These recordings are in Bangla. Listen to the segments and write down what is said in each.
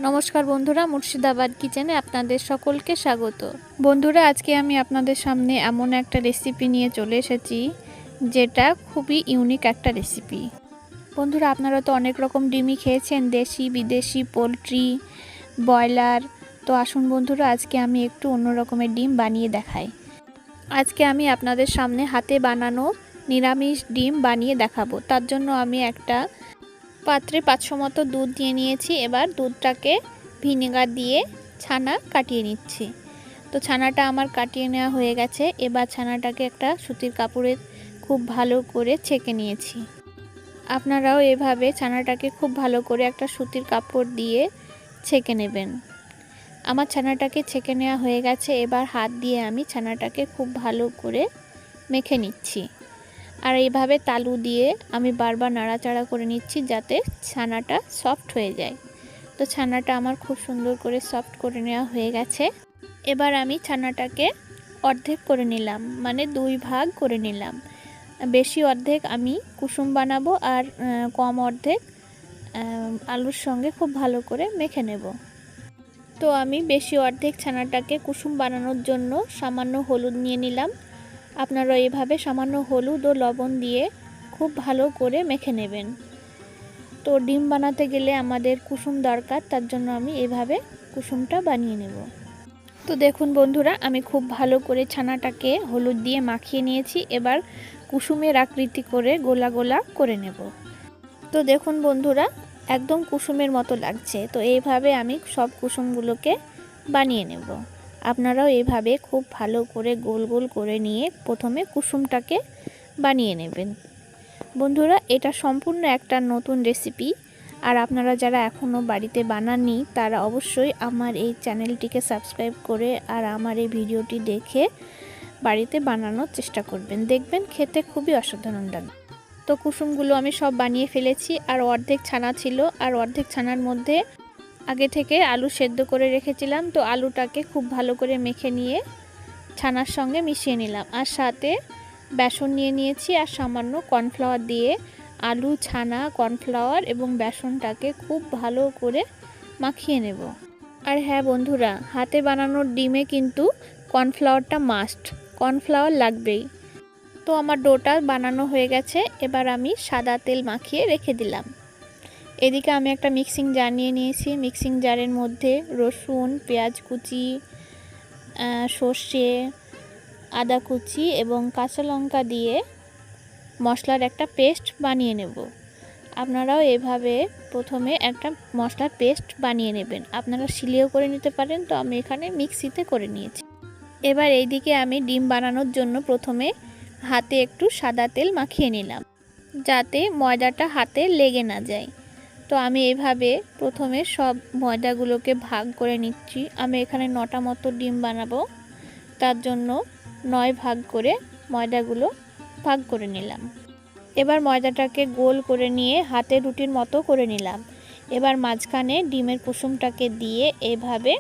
নমস্কার বন্ধুরা, মুর্শিদাবাদ কিচেনে আপনাদের সকলকে স্বাগত। বন্ধুরা, আজকে আমি আপনাদের সামনে এমন একটা রেসিপি নিয়ে চলে এসেছি যেটা খুবই ইউনিক একটা রেসিপি। বন্ধুরা, আপনারা তো অনেক রকম ডিমই খেয়েছেন, দেশি বিদেশি, পোলট্রি, ব্রয়লার। তো আসুন বন্ধুরা, আজকে আমি একটু অন্য রকমের ডিম বানিয়ে দেখাই। আজকে আমি আপনাদের সামনে হাতে বানানো নিরামিষ ডিম বানিয়ে দেখাবো। তার জন্য আমি একটা পাত্রে 500 মতো দুধ দিয়ে নিয়েছি। এবার দুধটাকে ভিনেগার দিয়ে ছানা কাটিয়ে নিচ্ছি। তো ছানাটা আমার কাটিয়ে নেওয়া হয়ে গেছে। এবার ছানাটাকে একটা সুতির কাপড়ে খুব ভালো করে ছেঁকে নিয়েছি। আপনারাও এভাবে ছানাটাকে খুব ভালো করে একটা সুতির কাপড় দিয়ে ছেঁকে নেবেন। আমার ছানাটাকে ছেঁকে নেওয়া হয়ে গেছে। এবার হাত দিয়ে আমি ছানাটাকে খুব ভালো করে মেখে নিচ্ছি। আর এইভাবে তালু দিয়ে আমি বারবার নাড়াচাড়া করে নিচ্ছি যাতে ছানাটা সফট হয়ে যায়। তো ছানাটা আমার খুব সুন্দর করে সফট করে নেওয়া হয়ে গেছে। এবার আমি ছানাটাকে অর্ধেক করে নিলাম, মানে 2 ভাগ করে নিলাম। বেশি অর্ধেক আমি কুসুম বানাবো আর কম অর্ধেক আলুর সঙ্গে খুব ভালো করে মেখে নেব। তো আমি বেশি অর্ধেক ছানাটাকে কুসুম বানানোর জন্য সামান্য হলুদ নিয়ে নিলাম। আপনারা এভাবে সামান্য হলুদ ও লবণ দিয়ে খুব ভালো করে মেখে নেবেন। তো ডিম বানাতে গেলে আমাদের কুসুম দরকার, তার জন্য আমি এভাবে কুসুমটা বানিয়ে নেব। তো দেখুন বন্ধুরা, আমি খুব ভালো করে ছানাটাকে হলুদ দিয়ে মাখিয়ে নিয়েছি। এবার কুসুমের আকৃতি করে গোলা গোলা করে নেব। তো দেখুন বন্ধুরা, একদম কুসুমের মতো লাগছে। তো এইভাবে আমি সব কুসুমগুলোকে বানিয়ে নেব। আপনারাও এইভাবে খুব ভালো করে গোল গোল করে নিয়ে প্রথমে কুসুমটাকে বানিয়ে নেবেন। বন্ধুরা, এটা সম্পূর্ণ একটা নতুন রেসিপি। আর আপনারা যারা এখনও বাড়িতে বানাননি তারা অবশ্যই আমার এই চ্যানেলটিকে সাবস্ক্রাইব করে আর আমার এই ভিডিওটি দেখে বাড়িতে বানানোর চেষ্টা করবেন। দেখবেন খেতে খুবই অসাধারণ লাগবে। তো কুসুমগুলো আমি সব বানিয়ে ফেলেছি। আর অর্ধেক ছানা ছিল, আর অর্ধেক ছানার মধ্যে আগে থেকে আলু সেদ্ধ করে রেখেছিলাম। তো আলুটাকে খুব ভালো করে মেখে নিয়ে ছানার সঙ্গে মিশিয়ে নিলাম। আর সাথে বেসন নিয়ে নিয়েছি আর সামান্য কর্নফ্লাওয়ার দিয়ে আলু, ছানা, কর্নফ্লাওয়ার এবং বেসনটাকে খুব ভালো করে মাখিয়ে নেব। আর হ্যাঁ বন্ধুরা, হাতে বানানোর ডিমে কিন্তু কর্নফ্লাওয়ারটা মাস্ট, কর্নফ্লাওয়ার লাগবেই। তো আমার ডোটা বানানো হয়ে গেছে। এবার আমি সাদা তেল মাখিয়ে রেখে দিলাম। এদিকে আমি একটা মিক্সিং জার নিয়ে নিয়েছি। মিক্সিং জারের মধ্যে রসুন, পেঁয়াজ কুচি, সর্ষে, আদা কুচি এবং কাঁচা লঙ্কা দিয়ে মশলার একটা পেস্ট বানিয়ে নেব। আপনারাও এভাবে প্রথমে একটা মশলার পেস্ট বানিয়ে নেবেন। আপনারা শিলেও করে নিতে পারেন, তো আমি এখানে মিক্সিতে করে নিয়েছি। এবার এইদিকে আমি ডিম বানানোর জন্য প্রথমে হাতে একটু সাদা তেল মাখিয়ে নিলাম যাতে ময়দাটা হাতে লেগে না যায়। তো আমি এইভাবে প্রথমে সব ময়দাগুলোকে ভাগ করে নিচ্ছি। আমি এখানে 9টা মতো ডিম বানাবো, তার জন্য 9 ভাগ করে ময়দাগুলো ভাগ করে নিলাম। এবার ময়দাটাকে গোল করে নিয়ে হাতে রুটির মতো করে নিলাম। এবার মাঝখানে ডিমের কুসুমটাকে দিয়ে এভাবে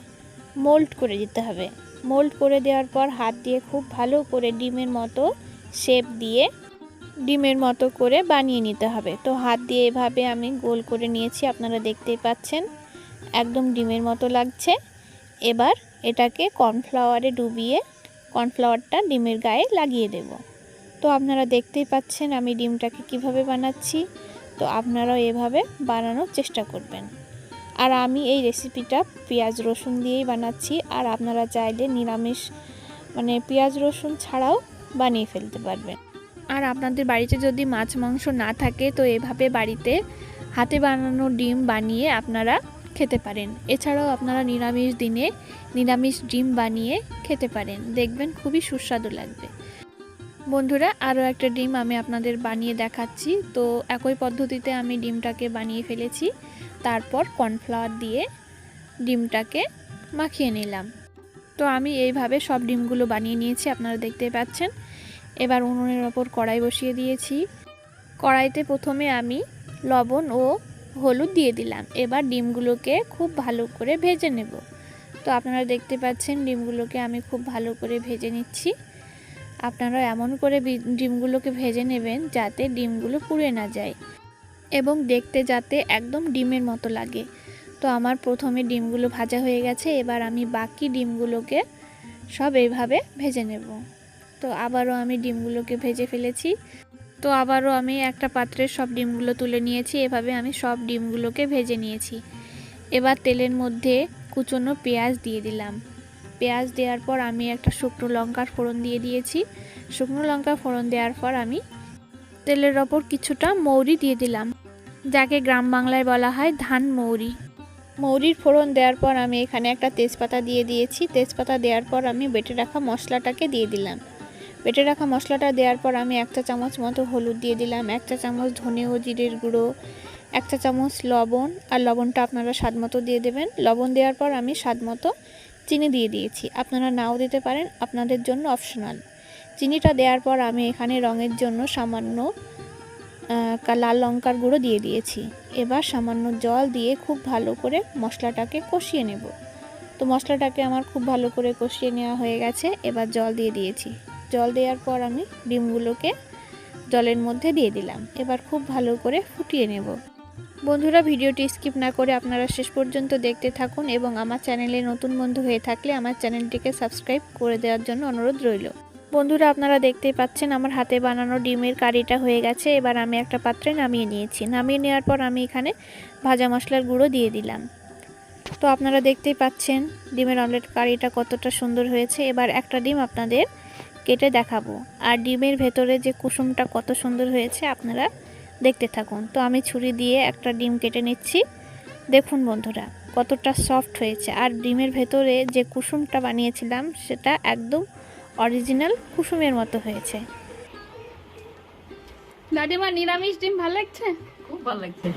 মোল্ড করে দিতে হবে। মোল্ড করে দেওয়ার পর হাত দিয়ে খুব ভালো করে ডিমের মতো শেপ দিয়ে ডিমের মতো করে বানিয়ে নিতে হবে। তো হাত দিয়ে এভাবে আমি গোল করে নিয়েছি, আপনারা দেখতেই পাচ্ছেন একদম ডিমের মতো লাগছে। এবার এটাকে কর্নফ্লাওয়ারে ডুবিয়ে কর্নফ্লাওয়ারটা ডিমের গায়ে লাগিয়ে দেব। তো আপনারা দেখতেই পাচ্ছেন আমি ডিমটাকে কিভাবে বানাচ্ছি। তো আপনারাও এভাবে বানানোর চেষ্টা করবেন। আর আমি এই রেসিপিটা পেঁয়াজ রসুন দিয়েই বানাচ্ছি। আর আপনারা চাইলে নিরামিষ মানে পেঁয়াজ রসুন ছাড়াও বানিয়ে ফেলতে পারবেন। আর আপনাদের বাড়িতে যদি মাছ মাংস না থাকে তো এভাবে বাড়িতে হাতে বানানো ডিম বানিয়ে আপনারা খেতে পারেন। এছাড়াও আপনারা নিরামিষ দিনে নিরামিষ ডিম বানিয়ে খেতে পারেন, দেখবেন খুবই সুস্বাদু লাগবে। বন্ধুরা, আরও একটা ডিম আমি আপনাদের বানিয়ে দেখাচ্ছি। তো একই পদ্ধতিতে আমি ডিমটাকে বানিয়ে ফেলেছি। তারপর কর্নফ্লাওয়ার দিয়ে ডিমটাকে মাখিয়ে নিলাম। তো আমি এইভাবে সব ডিমগুলো বানিয়ে নিয়েছি, আপনারা দেখতে পাচ্ছেন। এবার উনুনের ওপর কড়াই বসিয়ে দিয়েছি। কড়াইতে প্রথমে আমি লবণ ও হলুদ দিয়ে দিলাম। এবার ডিমগুলোকে খুব ভালো করে ভেজে নেব। তো আপনারা দেখতে পাচ্ছেন ডিমগুলোকে আমি খুব ভালো করে ভেজে নিচ্ছি। আপনারা এমন করে ডিমগুলোকে ভেজে নেবেন যাতে ডিমগুলো পুড়ে না যায় এবং দেখতে যাতে একদম ডিমের মতো লাগে। তো আমার প্রথমে ডিমগুলো ভাজা হয়ে গেছে, এবার আমি বাকি ডিমগুলোকে সব এইভাবে ভেজে নেব। তো আবারও আমি ডিমগুলোকে ভেজে ফেলেছি। তো আবারও আমি একটা পাত্রে সব ডিমগুলো তুলে নিয়েছি। এভাবে আমি সব ডিমগুলোকে ভেজে নিয়েছি। এবার তেলের মধ্যে কুচনো পেঁয়াজ দিয়ে দিলাম। পেঁয়াজ দেওয়ার পর আমি একটা শুকনো লঙ্কার ফোড়ন দিয়ে দিয়েছি। শুকনো লঙ্কা ফোড়ন দেওয়ার পর আমি তেলের ওপর কিছুটা মৌরি দিয়ে দিলাম, যাকে গ্রাম বাংলায় বলা হয় ধান মৌরি। মৌরির ফোড়ন দেওয়ার পর আমি এখানে একটা তেজপাতা দিয়ে দিয়েছি। তেজপাতা দেওয়ার পর আমি বেটে রাখা মশলাটাকে দিয়ে দিলাম। বেটে রাখা মশলাটা দেওয়ার পর আমি 1 চা চামচ মতো হলুদ দিয়ে দিলাম, 1 চা চামচ ধনে ও জিরের গুঁড়ো, 1 চা চামচ লবণ, আর লবণটা আপনারা স্বাদ মতো দিয়ে দেবেন। লবণ দেওয়ার পর আমি স্বাদ মতো চিনি দিয়ে দিয়েছি, আপনারা নাও দিতে পারেন, আপনাদের জন্য অপশনাল। চিনিটা দেওয়ার পর আমি এখানে রঙের জন্য সামান্য লাল লঙ্কার গুঁড়ো দিয়ে দিয়েছি। এবার সামান্য জল দিয়ে খুব ভালো করে মশলাটাকে কষিয়ে নেব। তো মশলাটাকে আমার খুব ভালো করে কষিয়ে নেওয়া হয়ে গেছে। এবার জল দিয়ে দিয়েছি। জল দেওয়ার পর আমি ডিমগুলোকে জলের মধ্যে দিয়ে দিলাম। এবার খুব ভালো করে ফুটিয়ে নেব। বন্ধুরা, ভিডিওটি স্কিপ না করে আপনারা শেষ পর্যন্ত দেখতে থাকুন এবং আমার চ্যানেলে নতুন বন্ধু হয়ে থাকলে আমার চ্যানেলটিকে সাবস্ক্রাইব করে দেওয়ার জন্য অনুরোধ রইল। বন্ধুরা, আপনারা দেখতেই পাচ্ছেন আমার হাতে বানানো ডিমের কারিটা হয়ে গেছে। এবার আমি একটা পাত্রে নামিয়ে নিয়েছি। নামিয়ে নেওয়ার পর আমি এখানে ভাজা মশলার গুঁড়ো দিয়ে দিলাম। তো আপনারা দেখতেই পাচ্ছেন ডিমের অমলেট কারিটা কতটা সুন্দর হয়েছে। এবার একটা ডিম আপনাদের কেটে দেখাবো, আর ডিমের ভেতরে যে কুসুমটা কত সুন্দর হয়েছে আপনারা দেখতে থাকুন। তো আমি ছুরি দিয়ে একটা ডিম কেটে নিচ্ছি। দেখুন বন্ধুরা কতটা সফট হয়েছে, আর ডিমের ভেতরে যে কুসুমটা বানিয়েছিলাম সেটা একদম অরিজিনাল কুসুমের মতো হয়েছে। দাদিমা, নিরামিষ ডিম ভালো লাগছে? খুব ভালো লাগছে,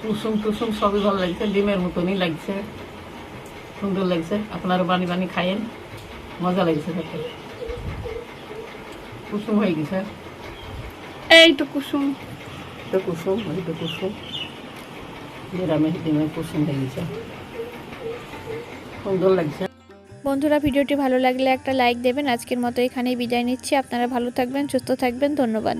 কুসুম টুসুম সবই ভালো লাগছে, ডিমের মতনই লাগছে, সুন্দর লাগছে। আপনারা বানি বানি খাইয়েন, মজা লাগছে খেতে। কুসুম হয়ে গেছে, এই তো কুসুম, তো কুসুম ওই তো কুসুম, নিরামিষ ডিমের কুসুম হয়ে গেছে, সুন্দর লাগছে। বন্ধুরা, ভিডিওটি ভালো লাগলে একটা লাইক দেবেন। আজকের মতো এখানেই বিদায় নিচ্ছি। আপনারা ভালো থাকবেন, সুস্থ থাকবেন। ধন্যবাদ।